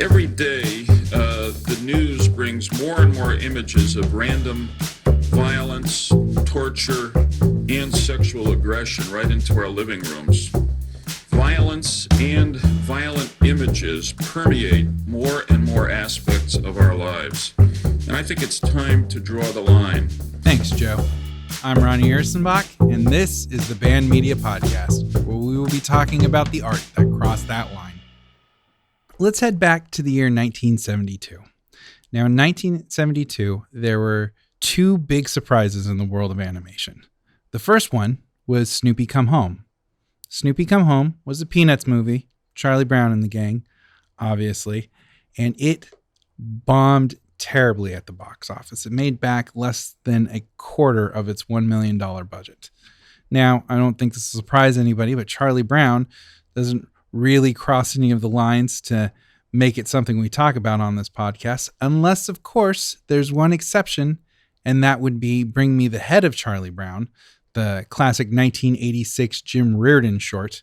Every day, the news brings more and more images of random violence, torture, and sexual aggression right into our living rooms. Violence and violent images permeate more and more aspects of our lives. And I think it's time to draw the line. Thanks, Joe. I'm Ronnie Ersenbach, and this is the Band Media Podcast, where we will be talking about the art that crossed that line. Let's head back to the year 1972. Now, in 1972, there were two big surprises in the world of animation. The first one was Snoopy Come Home. Snoopy Come Home was a Peanuts movie, Charlie Brown and the gang, obviously, and it bombed terribly at the box office. It made back less than a quarter of its $1 million budget. Now, I don't think this will surprise anybody, but Charlie Brown doesn't really cross any of the lines to make it something we talk about on this podcast, unless, of course, there's one exception, and that would be Bring Me the Head of Charlie Brown, the classic 1986 Jim Reardon short,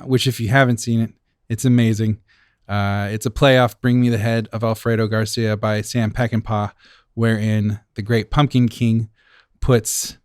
which if you haven't seen it, it's amazing. It's a play off Bring Me the Head of Alfredo Garcia by Sam Peckinpah, wherein the Great Pumpkin King puts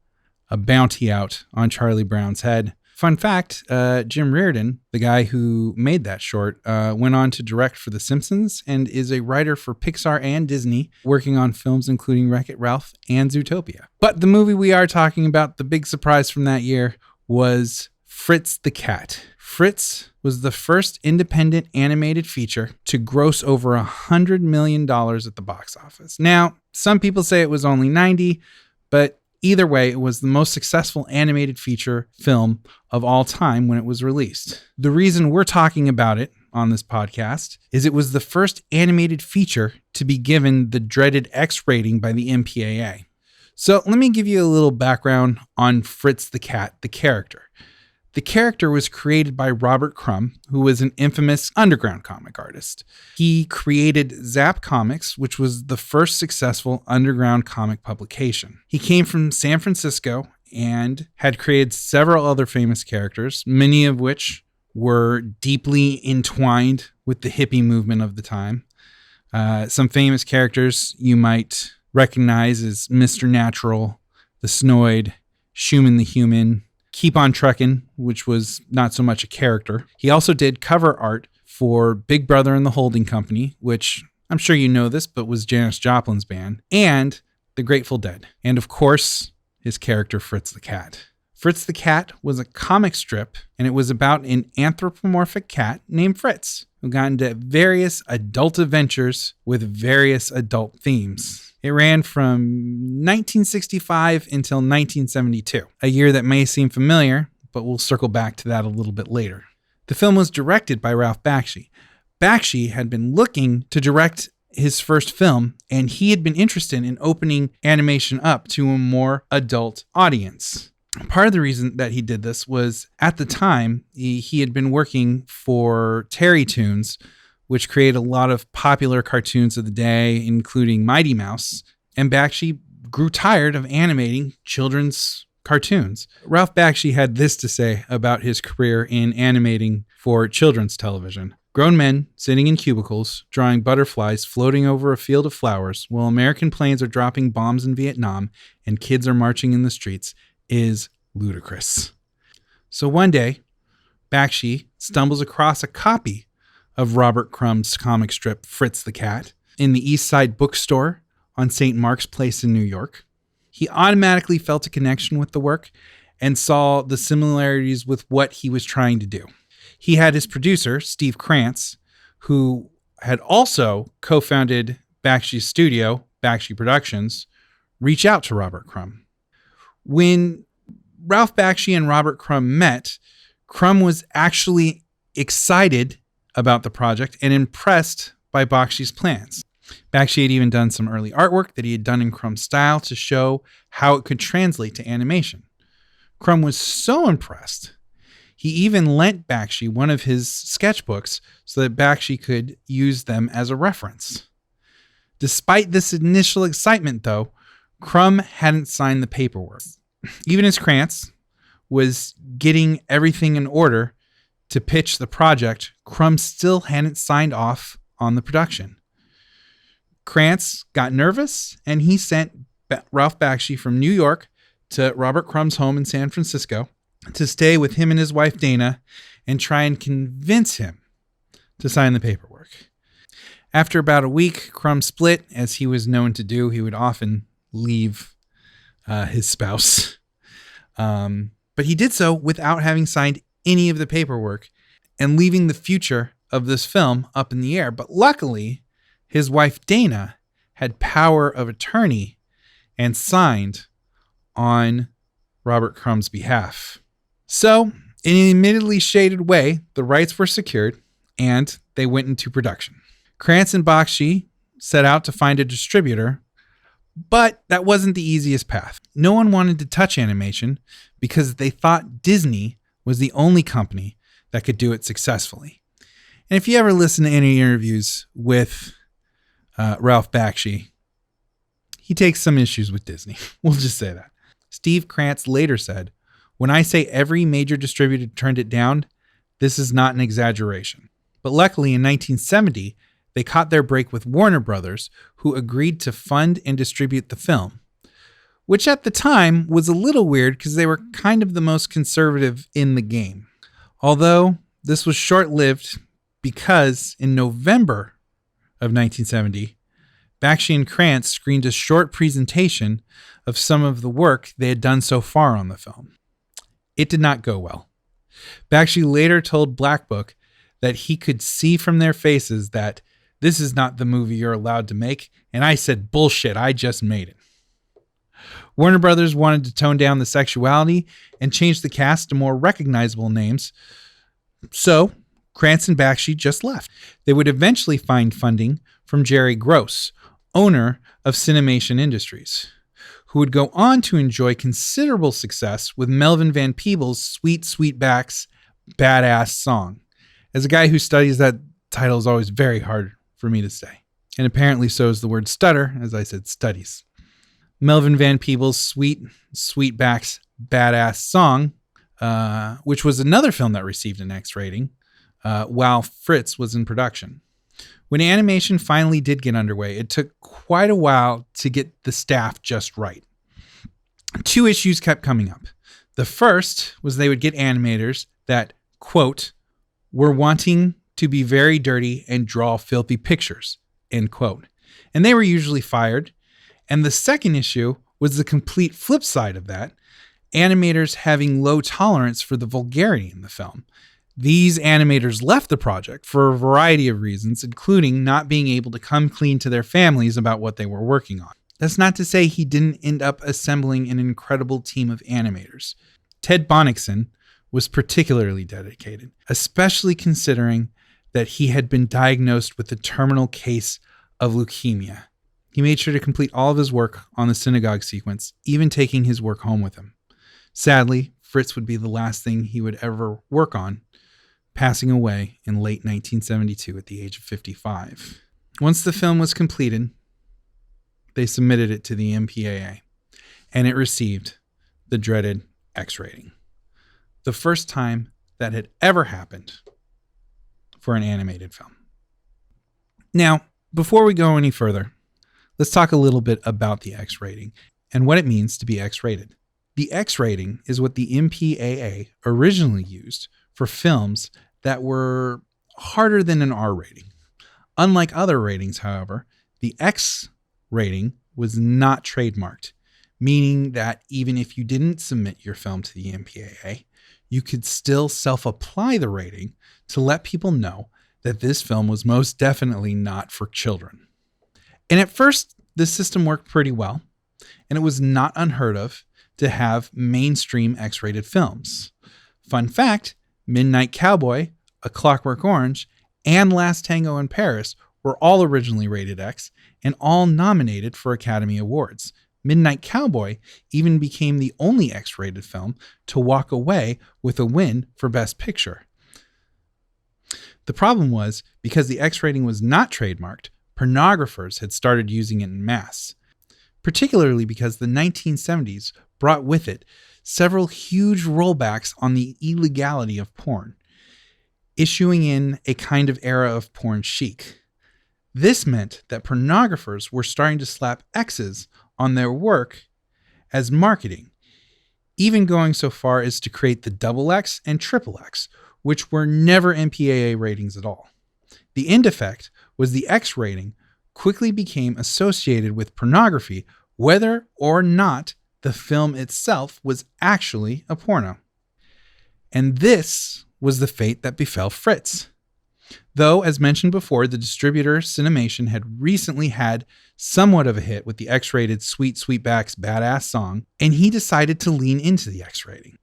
a bounty out on Charlie Brown's head. Fun fact, Jim Reardon, the guy who made that short, went on to direct for The Simpsons and is a writer for Pixar and Disney, working on films including Wreck-It Ralph and Zootopia. But the movie we are talking about, the big surprise from that year, was Fritz the Cat. Fritz was the first independent animated feature to gross over $100 million at the box office. Now, some people say it was only 90, but either way, it was the most successful animated feature film of all time when it was released. The reason we're talking about it on this podcast is it was the first animated feature to be given the dreaded X rating by the MPAA. So let me give you a little background on Fritz the Cat, the character. The character was created by Robert Crumb, who was an infamous underground comic artist. He created Zap Comics, which was the first successful underground comic publication. He came from San Francisco and had created several other famous characters, many of which were deeply entwined with the hippie movement of the time. Some famous characters you might recognize as Mr. Natural, the Snoid, Schumann the Human, Keep on Truckin', which was not so much a character. He also did cover art for Big Brother and the Holding Company, which I'm sure you know this, but was Janis Joplin's band, and the Grateful Dead. And of course, his character Fritz the Cat. Fritz the Cat was a comic strip, and it was about an anthropomorphic cat named Fritz, who got into various adult adventures with various adult themes. It ran from 1965 until 1972, a year that may seem familiar, but we'll circle back to that a little bit later. The film was directed by Ralph Bakshi. Bakshi had been looking to direct his first film, and he had been interested in opening animation up to a more adult audience. Part of the reason that he did this was, at the time, he had been working for Terry Toons, which created a lot of popular cartoons of the day, including Mighty Mouse, and Bakshi grew tired of animating children's cartoons. Ralph Bakshi had this to say about his career in animating for children's television. Grown men sitting in cubicles, drawing butterflies floating over a field of flowers while American planes are dropping bombs in Vietnam and kids are marching in the streets is ludicrous. So one day, Bakshi stumbles across a copy of Robert Crumb's comic strip Fritz the Cat in the East Side Bookstore on St. Mark's Place in New York. He automatically felt a connection with the work and saw the similarities with what he was trying to do. He had his producer, Steve Krantz, who had also co-founded Bakshi's studio, Bakshi Productions, reach out to Robert Crumb. When Ralph Bakshi and Robert Crumb met, Crumb was actually excited about the project and impressed by Bakshi's plans. Bakshi had even done some early artwork that he had done in Crumb's style to show how it could translate to animation. Crumb was so impressed, he even lent Bakshi one of his sketchbooks so that Bakshi could use them as a reference. Despite this initial excitement, though, Crumb hadn't signed the paperwork. Even as Krantz was getting everything in order to pitch the project, Crumb still hadn't signed off on the production. Krantz got nervous, and he sent Ralph Bakshi from New York to Robert Crumb's home in San Francisco to stay with him and his wife Dana and try and convince him to sign the paperwork. After about a week, Crumb split, as he was known to do. He would often leave his spouse. But he did so without having signed any of the paperwork and leaving the future of this film up in the air. But luckily, his wife Dana had power of attorney and signed on Robert Crumb's behalf. So, in an admittedly shaded way, the rights were secured and they went into production. Krantz and Bakshi set out to find a distributor, but that wasn't the easiest path. No one wanted to touch animation because they thought Disney was the only company that could do it successfully. And if you ever listen to any interviews with Ralph Bakshi, he takes some issues with Disney. We'll just say that. Steve Krantz later said, "When I say every major distributor turned it down, this is not an exaggeration." But luckily in 1970, they caught their break with Warner Brothers, who agreed to fund and distribute the film, which at the time was a little weird because they were kind of the most conservative in the game. Although this was short-lived because in November of 1970, Bakshi and Krantz screened a short presentation of some of the work they had done so far on the film. It did not go well. Bakshi later told Black Book that he could see from their faces that this is not the movie you're allowed to make, and I said, bullshit, I just made it. Warner Brothers wanted to tone down the sexuality and change the cast to more recognizable names, so Krantz and Bakshi just left. They would eventually find funding from Jerry Gross, owner of Cinemation Industries, who would go on to enjoy considerable success with Melvin Van Peebles' Sweet Sweetback's Badass Song. As a guy who studies, that title is always very hard for me to say. And apparently so is the word stutter, as I said, studies. Melvin Van Peebles' Sweetback's Badass Song, which was another film that received an X rating, while Fritz was in production. When animation finally did get underway, it took quite a while to get the staff just right. Two issues kept coming up. The first was they would get animators that, quote, were wanting to be very dirty and draw filthy pictures, end quote. And they were usually fired. And the second issue was the complete flip side of that, animators having low tolerance for the vulgarity in the film. These animators left the project for a variety of reasons, including not being able to come clean to their families about what they were working on. That's not to say he didn't end up assembling an incredible team of animators. Ted Bonnickson was particularly dedicated, especially considering that he had been diagnosed with a terminal case of leukemia. He made sure to complete all of his work on the synagogue sequence, even taking his work home with him. Sadly, Fritz would be the last thing he would ever work on, passing away in late 1972 at the age of 55. Once the film was completed, they submitted it to the MPAA, and it received the dreaded X rating. The first time that had ever happened for an animated film. Now, before we go any further, let's talk a little bit about the X rating and what it means to be X rated. The X rating is what the MPAA originally used for films that were harder than an R rating. Unlike other ratings, however, the X rating was not trademarked, meaning that even if you didn't submit your film to the MPAA, you could still self-apply the rating to let people know that this film was most definitely not for children. And at first, this system worked pretty well, and it was not unheard of to have mainstream X-rated films. Fun fact, Midnight Cowboy, A Clockwork Orange, and Last Tango in Paris were all originally rated X and all nominated for Academy Awards. Midnight Cowboy even became the only X-rated film to walk away with a win for Best Picture. The problem was, because the X rating was not trademarked, pornographers had started using it en masse, particularly because the 1970s brought with it several huge rollbacks on the illegality of porn, issuing in a kind of era of porn chic. This meant that pornographers were starting to slap X's on their work as marketing, even going so far as to create the XX and XXX, which were never MPAA ratings at all. The end effect was the X rating quickly became associated with pornography, whether or not the film itself was actually a porno. And this was the fate that befell Fritz. Though, as mentioned before, the distributor Cinemation had recently had somewhat of a hit with the X-rated Sweet Sweetback's Badass song, and he decided to lean into the X rating.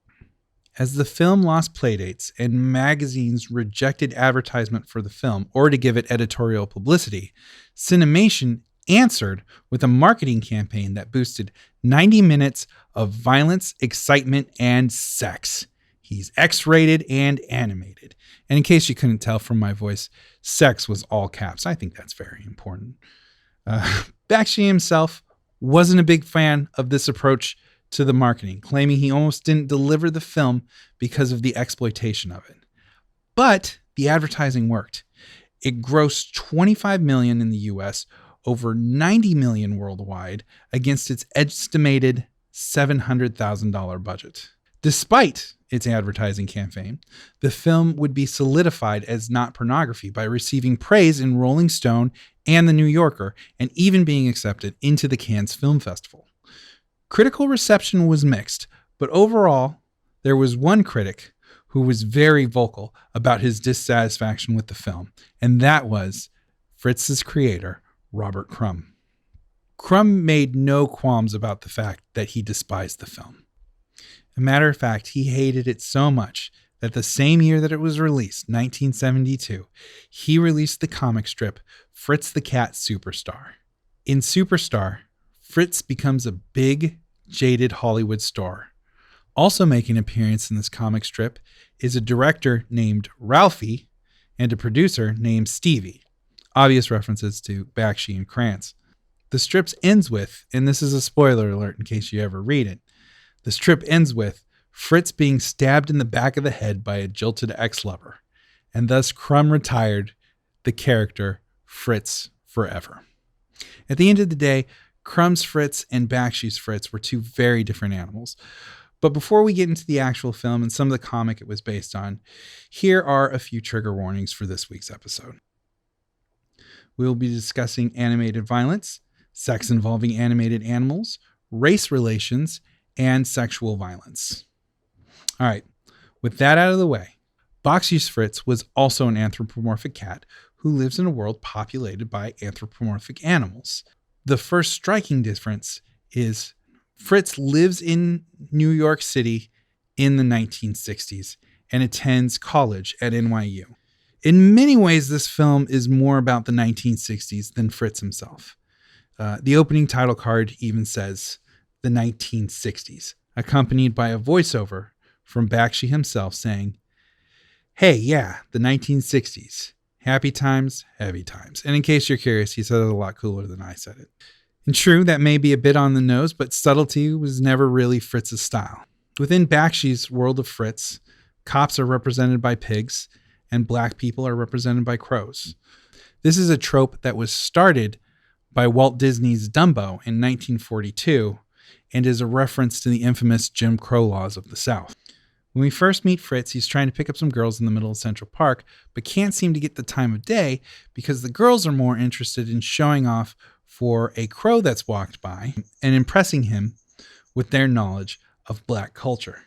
As the film lost playdates and magazines rejected advertisement for the film or to give it editorial publicity, Cinemation answered with a marketing campaign that boosted 90 minutes of violence, excitement, and sex. He's X-rated and animated. And in case you couldn't tell from my voice, sex was all caps. I think that's very important. Bakshi himself wasn't a big fan of this approach to the marketing, claiming he almost didn't deliver the film because of the exploitation of it. But the advertising worked. It grossed $25 million in the US, over $90 million worldwide, against its estimated $700,000 budget. Despite its advertising campaign, the film would be solidified as not pornography by receiving praise in Rolling Stone and The New Yorker, and even being accepted into the Cannes Film Festival. Critical reception was mixed, but overall, there was one critic who was very vocal about his dissatisfaction with the film, and that was Fritz's creator, Robert Crumb. Crumb made no qualms about the fact that he despised the film. As a matter of fact, he hated it so much that the same year that it was released, 1972, he released the comic strip Fritz the Cat Superstar. In Superstar, Fritz becomes a big, jaded Hollywood star. Also making an appearance in this comic strip is a director named Ralphie and a producer named Stevie. Obvious references to Bakshi and Krantz. The strip ends with, and this is a spoiler alert in case you ever read it, the strip ends with Fritz being stabbed in the back of the head by a jilted ex-lover, and thus Crumb retired the character Fritz forever. At the end of the day, Crumb's Fritz and Bakshi's Fritz were two very different animals. But before we get into the actual film and some of the comic it was based on, here are a few trigger warnings for this week's episode. We will be discussing animated violence, sex involving animated animals, race relations, and sexual violence. All right, with that out of the way, Bakshi's Fritz was also an anthropomorphic cat who lives in a world populated by anthropomorphic animals. The first striking difference is Fritz lives in New York City in the 1960s and attends college at NYU. In many ways, this film is more about the 1960s than Fritz himself. The opening title card even says the 1960s, accompanied by a voiceover from Bakshi himself saying, "Hey, yeah, the 1960s. Happy times, heavy times." And in case you're curious, he said it a lot cooler than I said it. And true, that may be a bit on the nose, but subtlety was never really Fritz's style. Within Bakshi's world of Fritz, cops are represented by pigs, and black people are represented by crows. This is a trope that was started by Walt Disney's Dumbo in 1942, and is a reference to the infamous Jim Crow laws of the South. When we first meet Fritz, he's trying to pick up some girls in the middle of Central Park, but can't seem to get the time of day because the girls are more interested in showing off for a crow that's walked by and impressing him with their knowledge of black culture.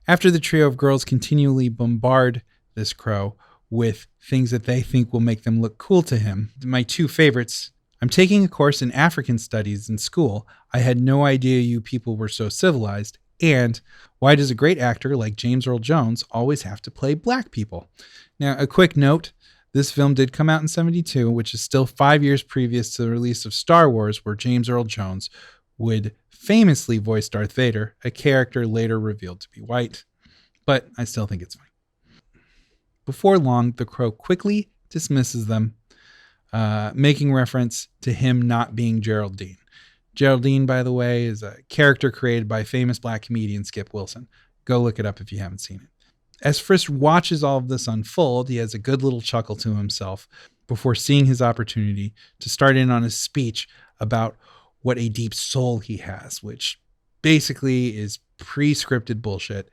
After the trio of girls continually bombard this crow with things that they think will make them look cool to him, my two favorites: "I'm taking a course in African studies in school. I had no idea you people were so civilized," and "Why does a great actor like James Earl Jones always have to play black people?" Now, a quick note, this film did come out in 1972, which is still 5 years previous to the release of Star Wars, where James Earl Jones would famously voice Darth Vader, a character later revealed to be white. But I still think it's fine. Before long, the crow quickly dismisses them, making reference to him not being Geraldine. Geraldine, by the way, is a character created by famous black comedian Skip Wilson. Go look it up if you haven't seen it. As Fritz watches all of this unfold, he has a good little chuckle to himself before seeing his opportunity to start in on his speech about what a deep soul he has, which basically is pre-scripted bullshit,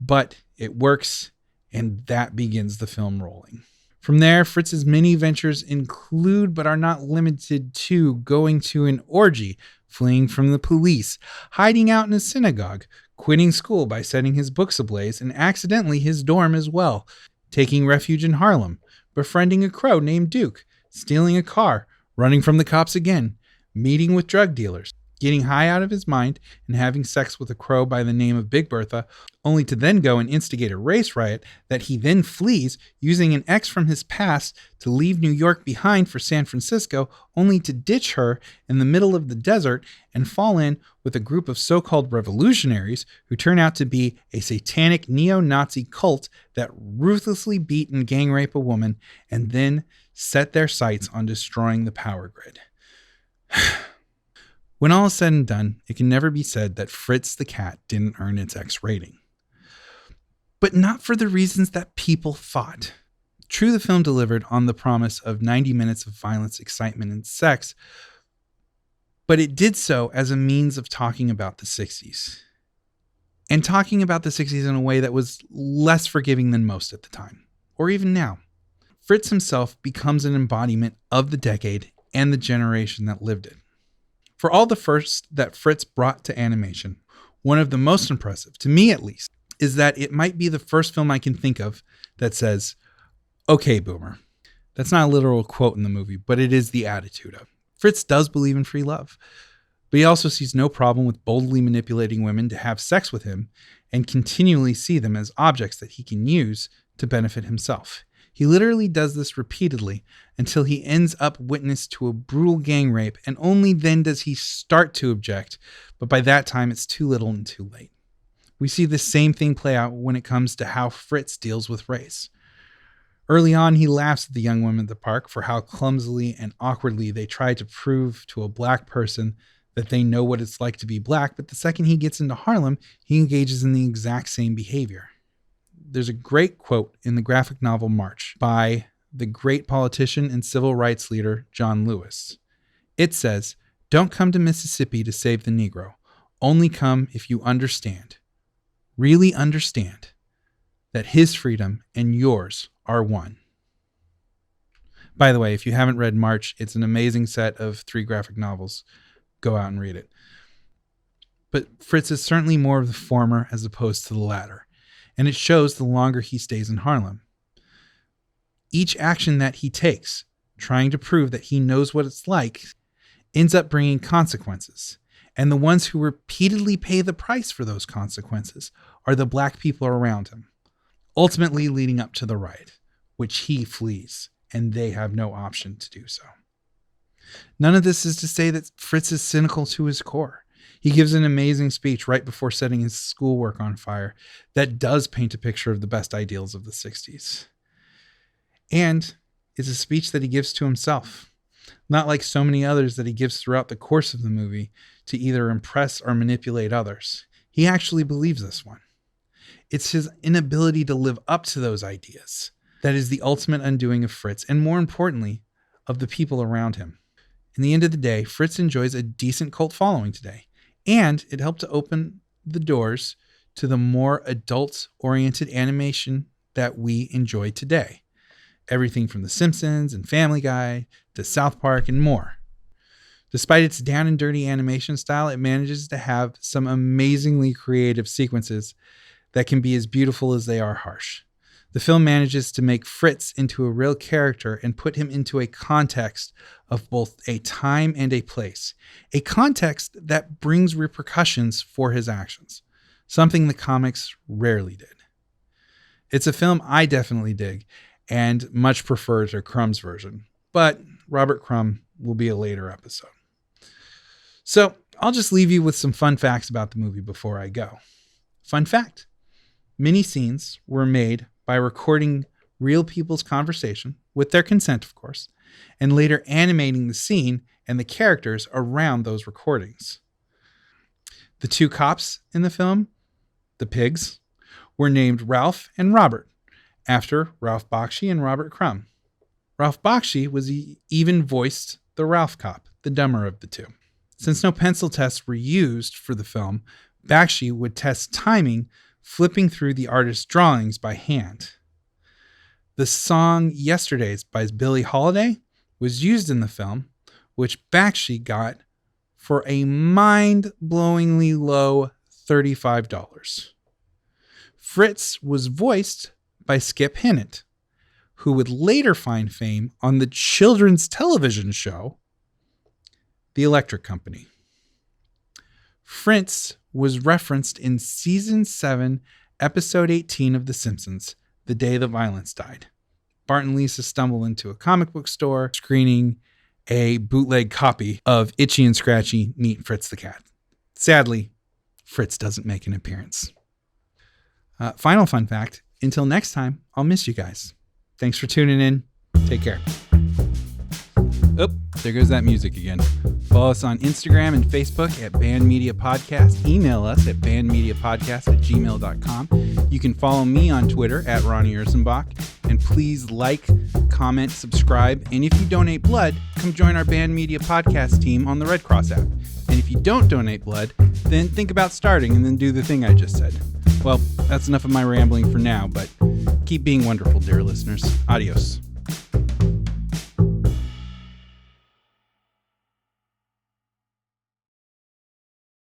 but it works, and that begins the film rolling. From there, Fritz's many ventures include, but are not limited to, going to an orgy, fleeing from the police, hiding out in a synagogue, quitting school by setting his books ablaze and accidentally his dorm as well, taking refuge in Harlem, befriending a crow named Duke, stealing a car, running from the cops again, meeting with drug dealers, getting high out of his mind and having sex with a crow by the name of Big Bertha, only to then go and instigate a race riot that he then flees, using an ex from his past to leave New York behind for San Francisco, only to ditch her in the middle of the desert and fall in with a group of so-called revolutionaries who turn out to be a satanic neo-Nazi cult that ruthlessly beat and gang rape a woman and then set their sights on destroying the power grid. When all is said and done, it can never be said that Fritz the Cat didn't earn its X rating. But not for the reasons that people thought. True, the film delivered on the promise of 90 minutes of violence, excitement, and sex, but it did so as a means of talking about the 60s. And talking about the 60s in a way that was less forgiving than most at the time, or even now. Fritz himself becomes an embodiment of the decade and the generation that lived it. For all the first that Fritz brought to animation, one of the most impressive, to me at least, is that it might be the first film I can think of that says, "Okay, boomer." That's not a literal quote in the movie, but it is the attitude of. Fritz does believe in free love, but he also sees no problem with boldly manipulating women to have sex with him and continually see them as objects that he can use to benefit himself. He literally does this repeatedly until he ends up witness to a brutal gang rape, and only then does he start to object, but by that time it's too little and too late. We see the same thing play out when it comes to how Fritz deals with race. Early on, he laughs at the young women at the park for how clumsily and awkwardly they try to prove to a black person that they know what it's like to be black, but the second he gets into Harlem, he engages in the exact same behavior. There's a great quote in the graphic novel March by the great politician and civil rights leader John Lewis. It says, "Don't come to Mississippi to save the Negro. Only come if you understand, really understand, that his freedom and yours are one." By the way, if you haven't read March, it's an amazing set of 3 graphic novels. Go out and read it. But Fritz is certainly more of the former as opposed to the latter, and it shows the longer he stays in Harlem. Each action that he takes, trying to prove that he knows what it's like, ends up bringing consequences. And the ones who repeatedly pay the price for those consequences are the black people around him, ultimately leading up to the riot, which he flees, and they have no option to do so. None of this is to say that Fritz is cynical to his core. He gives an amazing speech right before setting his schoolwork on fire that does paint a picture of the best ideals of the 60s. And it's a speech that he gives to himself, not like so many others that he gives throughout the course of the movie to either impress or manipulate others. He actually believes this one. It's his inability to live up to those ideas that is the ultimate undoing of Fritz, and more importantly, of the people around him. In the end of the day, Fritz enjoys a decent cult following today, and it helped to open the doors to the more adult-oriented animation that we enjoy today. Everything from The Simpsons and Family Guy to South Park and more. Despite its down and dirty animation style, it manages to have some amazingly creative sequences that can be as beautiful as they are harsh. The film manages to make Fritz into a real character and put him into a context of both a time and a place. A context that brings repercussions for his actions, something the comics rarely did. It's a film I definitely dig and much prefer to Crumb's version, but Robert Crumb will be a later episode. So I'll just leave you with some fun facts about the movie before I go. Fun fact: many scenes were made by recording real people's conversation, with their consent, of course, and later animating the scene and the characters around those recordings. The 2 cops in the film, the pigs, were named Ralph and Robert, after Ralph Bakshi and Robert Crumb. Ralph Bakshi even voiced the Ralph cop, the dumber of the two. Since no pencil tests were used for the film, Bakshi would test timing, flipping through the artist's drawings by hand. The song Yesterdays by Billie Holiday was used in the film, which Bakshi got for a mind-blowingly low $35. Fritz was voiced by Skip Hinnant, who would later find fame on the children's television show, The Electric Company. Fritz was referenced in Season 7, Episode 18 of The Simpsons, The Day the Violence Died. Bart and Lisa stumble into a comic book store, screening a bootleg copy of Itchy and Scratchy Meet Fritz the Cat. Sadly, Fritz doesn't make an appearance. Final fun fact, until next time, I'll miss you guys. Thanks for tuning in. Take care. Oh, there goes that music again. Follow us on Instagram and Facebook at Band Media Podcast. Email us at bandmediapodcast@gmail.com. You can follow me on Twitter at Ronnie Ursenbach. And please like, comment, subscribe. And if you donate blood, come join our Band Media Podcast team on the Red Cross app. And if you don't donate blood, then think about starting and then do the thing I just said. Well, that's enough of my rambling for now, but keep being wonderful, dear listeners. Adios.